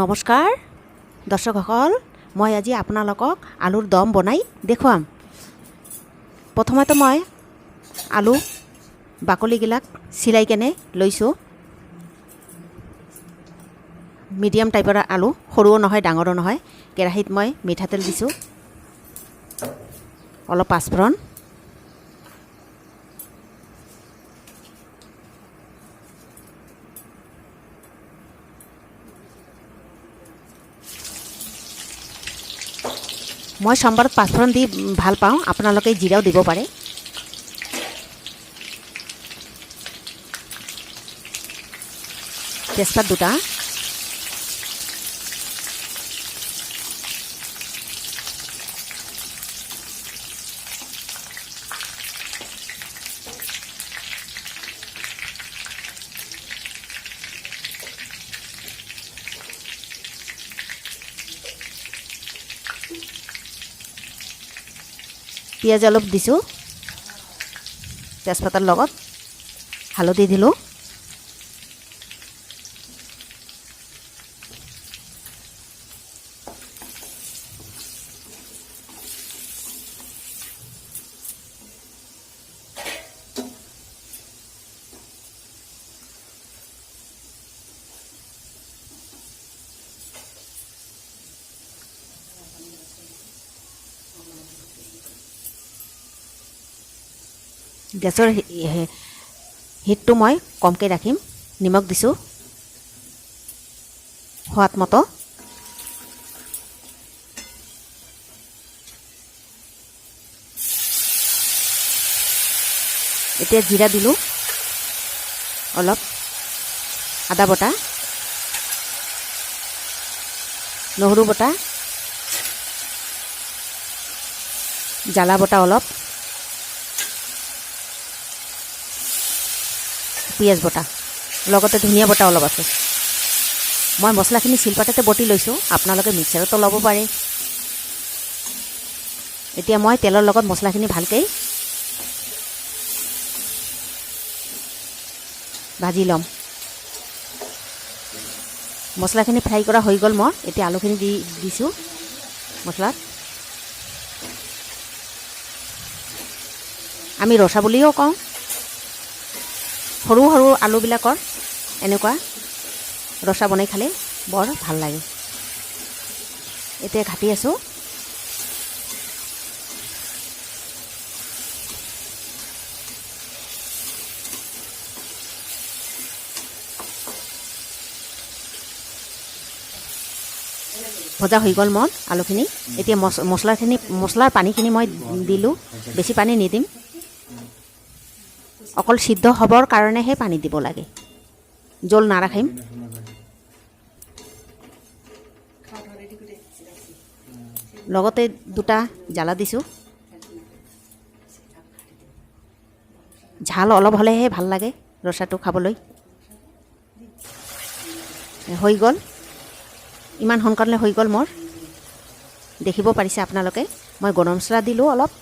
নমস্কাৰ দৰ্শকসকল, মই আজি আপোনালোকক আলুৰ দম বনাই দেখুৱাম। প্ৰথমতে মই আলু বাকলিগিলাক চিলাই কেনে লৈছোঁ। মিডিয়াম টাইপৰ আলু, সৰুও নহয় ডাঙৰো নহয়। কেৰাহীত মই মিঠাতেল দিছোঁ, অলপ পাঁচফোৰণ, মই সম্বাৰত পাঁচফোৰণ দি ভাল পাওঁ, আপোনালোকে জিৰাও দিব পাৰে। তেজপাত দুটা, পিঁয়াজ অলপ দিছোঁ, তেজপাতৰ লগত হালধি দিলোঁ, গেছৰ হিটটো মই কমকৈ ৰাখিম। নিমখ দিছোঁ সোৱাদ মতো। এতিয়া জিৰা দিলোঁ, অলপ আদা বটা, নহৰু বটা, জ্বালা বটা অলপ, পিঁয়াজ বটা, লগতে ধনিয়া বটা অলপ আছে। মই মছলাখিনি শিলপাততে বটি লৈছোঁ, আপোনালোকে মিক্সাৰতো ল'ব পাৰে। এতিয়া মই তেলৰ লগত মছলাখিনি ভালকৈ ভাজি ল'ম। মছলাখিনি ফ্ৰাই কৰা হৈ গ'ল। মই এতিয়া আলুখিনি দিছোঁ মছলাত। আমি ৰচা বুলিও কওঁ। সৰু সৰু আলুবিলাকৰ এনেকুৱা ৰচা বনাই খালে বৰ ভাল লাগে। এতিয়া ঘাটি আছোঁ। ভজা হৈ গ'ল মোৰ আলুখিনি। এতিয়া মছলাৰ পানীখিনি মই দিলোঁ, বেছি পানী নিদিম। অকল সিদ্ধ হ'বৰ কাৰণেহে পানী দিব লাগে, জোল নাৰাখিম। লগতে দুটা জ্বালা দিছোঁ। ঝাল অলপ হ'লেহে ভাল লাগে ৰচাটো খাবলৈ। হৈ গ'ল, ইমান সোনকালে হৈ গ'ল মোৰ। দেখিব পাৰিছে আপোনালোকে। মই গৰম মছলা দিলোঁ অলপ।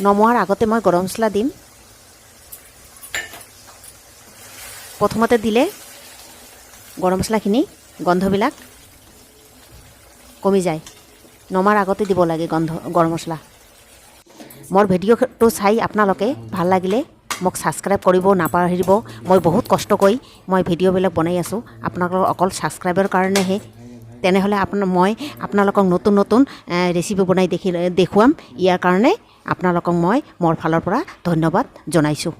নমোৱাৰ আগতে মই গৰম মছলা দিম। প্ৰথমতে দিলে গৰম মছলাখিনি গন্ধবিলাক কমি যায়। নমাৰ আগতে দিব লাগে গৰম মছলা। মোৰ ভিডিঅ'টো চাই আপোনালোকে ভাল লাগিলে মোক ছাবস্ক্ৰাইব কৰিব নাপাহৰিব। মই বহুত কষ্ট কৰি মই ভিডিঅ'বিলাক বনাই আছোঁ আপোনালোকৰ অকল ছাবস্ক্ৰাইবৰ কাৰণেহে। তেনেহ'লে মই আপোনালোকক নতুন নতুন ৰেচিপি বনাই দেখুৱাম। ইয়াৰ কাৰণে আপোনালোকক মই মোৰ ফালৰ পৰা ধন্যবাদ জনাইছোঁ।